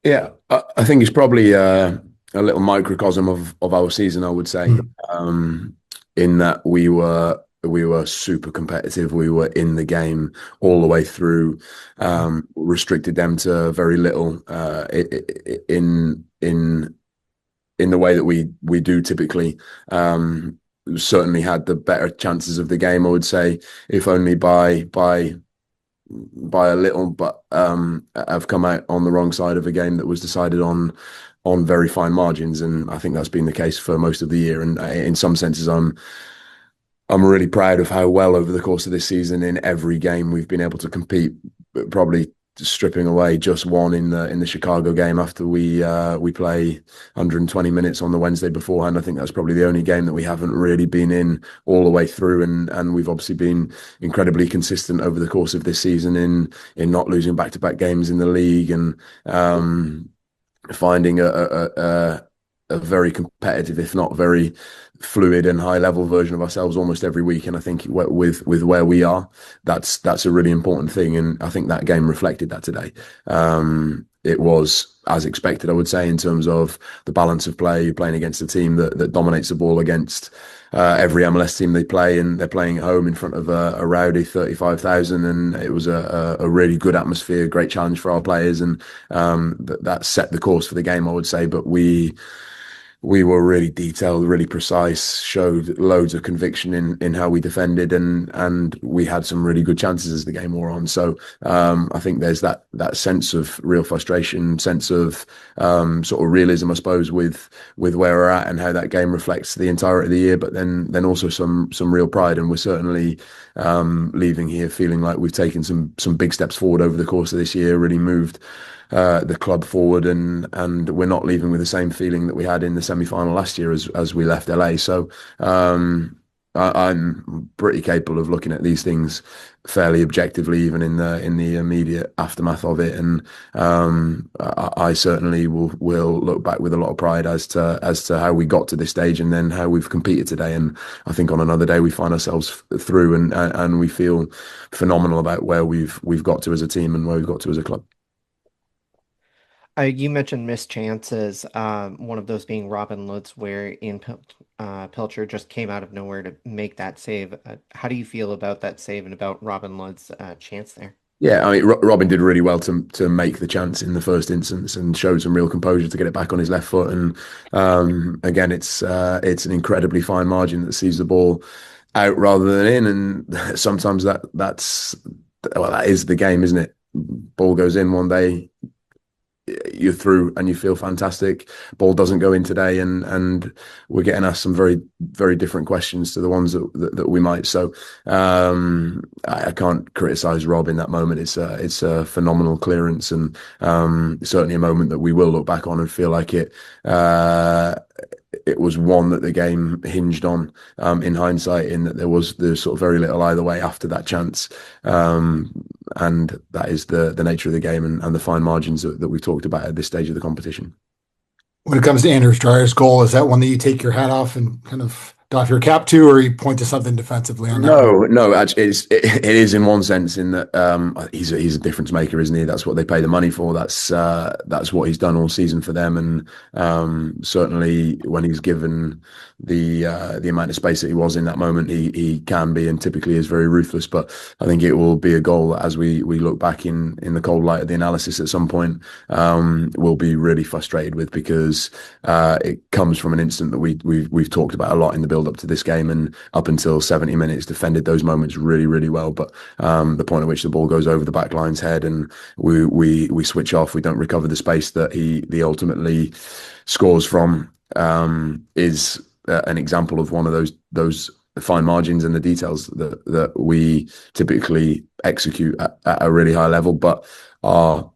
Yeah, I think it's probably a little microcosm of our season, I would say, Mm. in that we were super competitive. We were in the game all the way through. Restricted them to very little in the way that we do typically. Certainly had the better chances of the game, I would say, if only by a little, but have come out on the wrong side of a game that was decided on very fine margins, and I think that's been the case for most of the year. And in some senses, I'm really proud of how well over the course of this season, in every game, we've been able to compete. Probably stripping away just one in the Chicago game after we play 120 minutes on the Wednesday beforehand. I think that's probably the only game that we haven't really been in all the way through, and we've obviously been incredibly consistent over the course of this season in not losing back-to-back games in the league, and finding a very competitive, if not very fluid and high level version of ourselves almost every week. And I think with where we are, that's a really important thing. And I think that game reflected that today. It was as expected, I would say, in terms of the balance of play. You're playing against a team that dominates the ball against every MLS team they play, and they're playing at home in front of a rowdy 35,000, and it was a really good atmosphere, great challenge for our players, and that set the course for the game, I would say. But we were really detailed, really precise, showed loads of conviction in how we defended, and we had some really good chances as the game wore on. So I think there's that sense of real frustration, sense of sort of realism, I suppose, with where we're at and how that game reflects the entirety of the year. But then also some real pride, and we're certainly leaving here feeling like we've taken some big steps forward over the course of this year, really moved the club forward, and we're not leaving with the same feeling that we had in the semi-final last year as we left LA. So I'm pretty capable of looking at these things fairly objectively, even in the immediate aftermath of it, and I certainly will look back with a lot of pride as to how we got to this stage, and then how we've competed today. And I think on another day we find ourselves through, and we feel phenomenal about where we've got to as a team and where we've got to as a club. You mentioned missed chances, one of those being Robin Lutz, where Pilcher just came out of nowhere to make that save. How do you feel about that save and about Robin Lutz's chance there? Yeah, I mean, Robin did really well to make the chance in the first instance, and showed some real composure to get it back on his left foot. And again, it's an incredibly fine margin that sees the ball out rather than in, and sometimes that is the game, isn't it? Ball goes in one day, you're through and you feel fantastic. Ball doesn't go in today, and we're getting asked some very, very different questions to the ones that we might. So I can't criticize Rob in that moment. It's a phenomenal clearance, and certainly a moment that we will look back on and feel like it was one that the game hinged on, in hindsight, in that there's sort of very little either way after that chance. And that is the nature of the game, and the fine margins that we've talked about at this stage of the competition. When it comes to Anders Dreyer's goal, is that one that you take your hat off and kind of doff your cap to, or you point to something defensively on that one? No. Actually, it is in one sense, in that he's a difference maker, isn't he? That's what they pay the money for. That's what he's done all season for them, and certainly when he's given the amount of space that he was in that moment, he can be, and typically is, very ruthless. But I think it will be a goal that, as we look back in the cold light of the analysis at some point, we'll be really frustrated with, because it comes from an instant that we've talked about a lot in the build up to this game, and up until 70 minutes defended those moments really, really well. But the point at which the ball goes over the back line's head and we switch off, we don't recover the space that he ultimately scores from, is an example of one of those fine margins and the details that we typically execute at a really high level, but are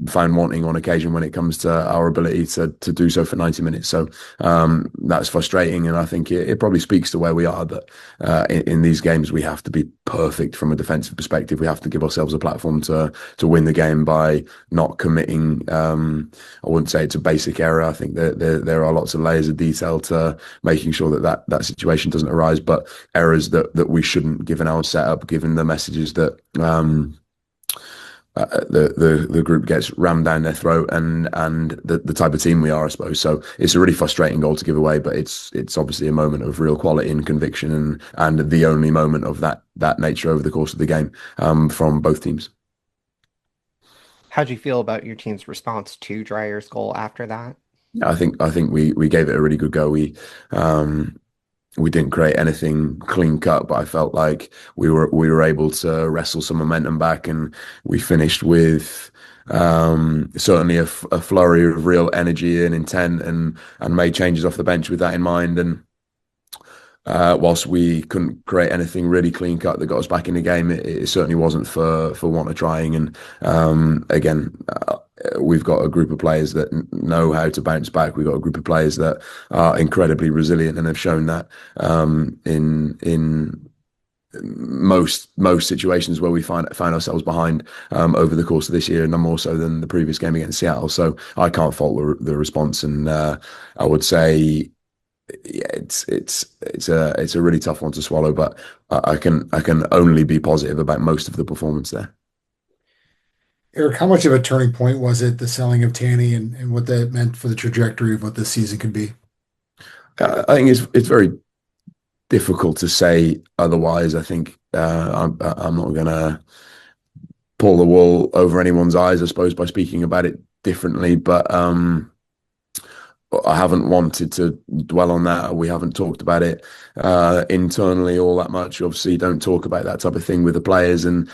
found wanting on occasion when it comes to our ability to do so for 90 minutes. So that's frustrating, and I think it probably speaks to where we are, that in these games we have to be perfect from a defensive perspective. We have to give ourselves a platform to win the game by not committing, I wouldn't say it's a basic error. I think that there are lots of layers of detail to making sure that situation doesn't arise, but errors that we shouldn't, given our setup, given the messages that the group gets rammed down their throat, and the type of team we are, I suppose. So it's a really frustrating goal to give away, but it's obviously a moment of real quality and conviction, and the only moment of that nature over the course of the game, from both teams. How'd you feel about your team's response to Dreyer's goal after that? Yeah, I think we gave it a really good go. We didn't create anything clean cut, but I felt like we were able to wrestle some momentum back, and we finished with certainly a flurry of real energy and intent, and made changes off the bench with that in mind. And whilst we couldn't create anything really clean cut that got us back in the game, it certainly wasn't for want of trying. And again, we've got a group of players that know how to bounce back. We've got a group of players that are incredibly resilient and have shown that in most situations where we found ourselves behind over the course of this year, and more so than the previous game against Seattle. So I can't fault the response, and I would say, yeah, it's a really tough one to swallow, but I can only be positive about most of the performance there. Eric, how much of a turning point was it, the selling of Tanny, and what that meant for the trajectory of what this season could be? I think it's very difficult to say otherwise. I think I'm not gonna pull the wool over anyone's eyes, I suppose, by speaking about it differently, but I haven't wanted to dwell on that. We haven't talked about it internally all that much. Obviously, don't talk about that type of thing with the players, and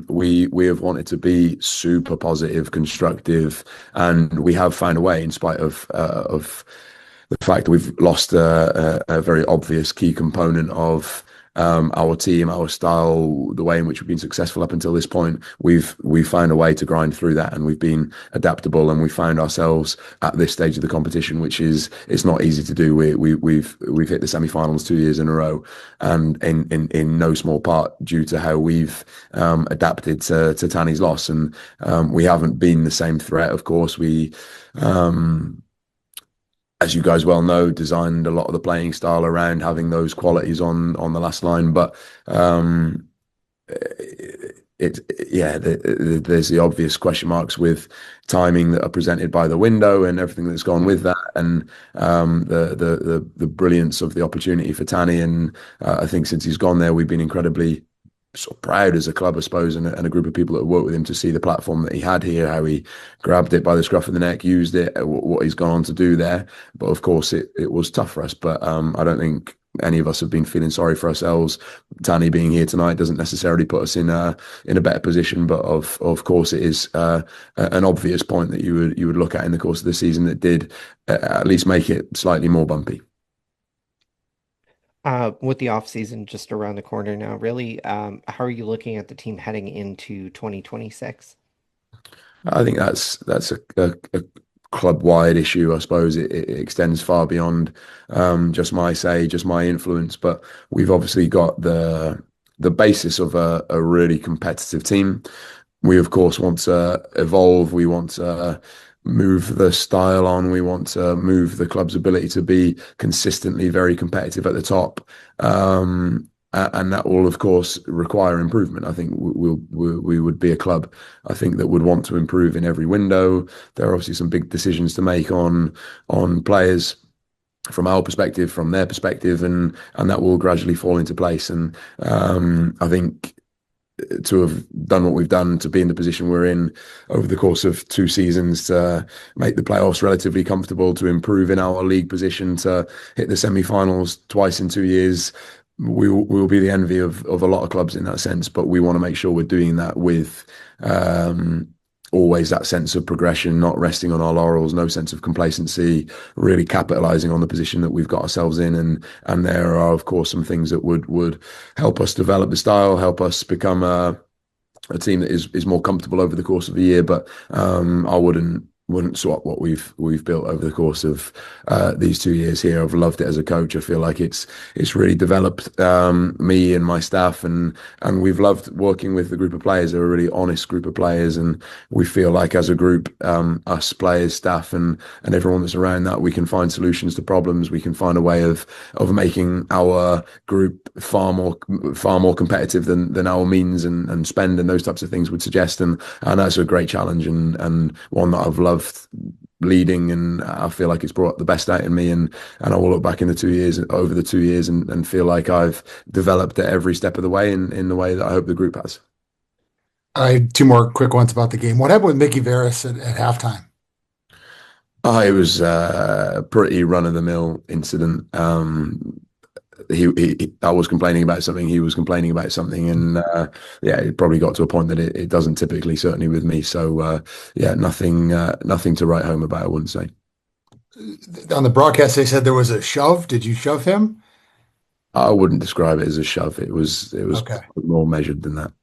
we have wanted to be super positive, constructive, and we have found a way in spite of the fact that we've lost a very obvious key component of our team, our style, the way in which we've been successful up until this point. We've found a way to grind through that, and we've been adaptable, and we found ourselves at this stage of the competition, which is, it's not easy to do. We've hit the semi-finals 2 years in a row, and in no small part due to how we've adapted to Tanny's loss, and we haven't been the same threat. Of course, we. As you guys well know, designed a lot of the playing style around having those qualities on the last line. But there's the obvious question marks with timing that are presented by the window and everything that's gone with that, and the brilliance of the opportunity for Tanny. And I think since he's gone there, we've been incredibly sort of proud as a club, I suppose, and a group of people that worked with him, to see the platform that he had here, how he grabbed it by the scruff of the neck, used it, what he's gone on to do there. But of course, it was tough for us. But I don't think any of us have been feeling sorry for ourselves. Tanny being here tonight doesn't necessarily put us in a better position, but of course it is an obvious point that you would look at in the course of the season that did at least make it slightly more bumpy. With the off season just around the corner now, really, how are you looking at the team heading into 2026? I think that's a club-wide issue. I suppose it extends far beyond just my say, just my influence. But we've obviously got the basis of a really competitive team. We of course want to evolve. We want to move the style on. We want to move the club's ability to be consistently very competitive at the top. And that will, of course, require improvement. I think we would be a club, I think, that would want to improve in every window. There are obviously some big decisions to make on players from our perspective, from their perspective, and that will gradually fall into place. And I think to have done what we've done, to be in the position we're in over the course of 2 seasons, to make the playoffs relatively comfortable, to improve in our league position, to hit the semi-finals twice in 2 years, we will be the envy of a lot of clubs in that sense. But we want to make sure we're doing that with always that sense of progression, not resting on our laurels, no sense of complacency, really capitalizing on the position that we've got ourselves in. And there are, of course, some things that would help us develop the style, help us become a team that is more comfortable over the course of the year. But I wouldn't wouldn't swap what we've built over the course of these 2 years here. I've loved it as a coach. I feel like it's really developed me and my staff, and we've loved working with the group of players. They're a really honest group of players, and we feel like as a group, us players, staff, and everyone that's around that, we can find solutions to problems. We can find a way of making our group far more competitive than our means and spend and those types of things would suggest. And that's a great challenge, and one that I've loved leading, and I feel like it's brought the best out in me, and I will look back in over the 2 years and feel like I've developed at every step of the way in the way that I hope the group has. I have two more quick ones about the game. What happened with Mickey Veras at halftime? It was a pretty run-of-the-mill incident. I was complaining about something, he was complaining about something, and yeah, it probably got to a point that it doesn't typically, certainly with me. So yeah, nothing to write home about, I wouldn't say. On the broadcast, they said there was a shove. Did you shove him? I wouldn't describe it as a shove. It was Okay. more measured than that.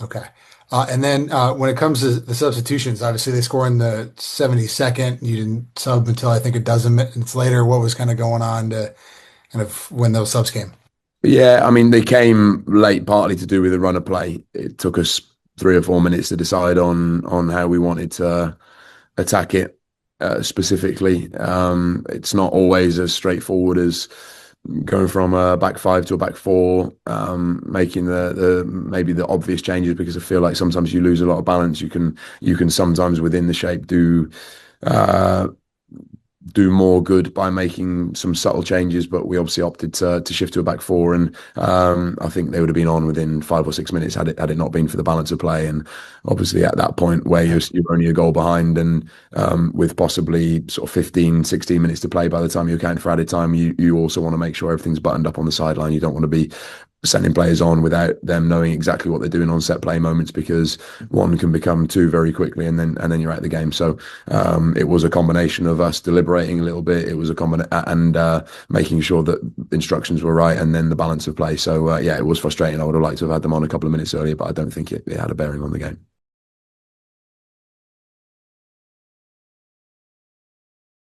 Okay. And then when it comes to the substitutions, obviously they score in the 72nd. You didn't sub until I think a dozen minutes later. What was kind of going on to kind of when those subs came? Yeah, I mean, they came late, partly to do with the run of play. It took us 3 or 4 minutes to decide on how we wanted to attack it specifically. It's not always as straightforward as going from a back five to a back four, making the maybe the obvious changes, because I feel like sometimes you lose a lot of balance. You can sometimes within the shape uh, do more good by making some subtle changes, but we obviously opted to shift to a back four, and I think they would have been on within 5 or 6 minutes had it not been for the balance of play. And obviously at that point where you're only a goal behind, and with possibly sort of 15, 16 minutes to play by the time you account for added time, you also want to make sure everything's buttoned up on the sideline. You don't want to be sending players on without them knowing exactly what they're doing on set play moments, because one can become two very quickly, and then you're out of the game. So it was a combination of us deliberating a little bit. It was a combination and making sure that instructions were right, and then the balance of play. So yeah, it was frustrating. I would have liked to have had them on a couple of minutes earlier, but I don't think it had a bearing on the game.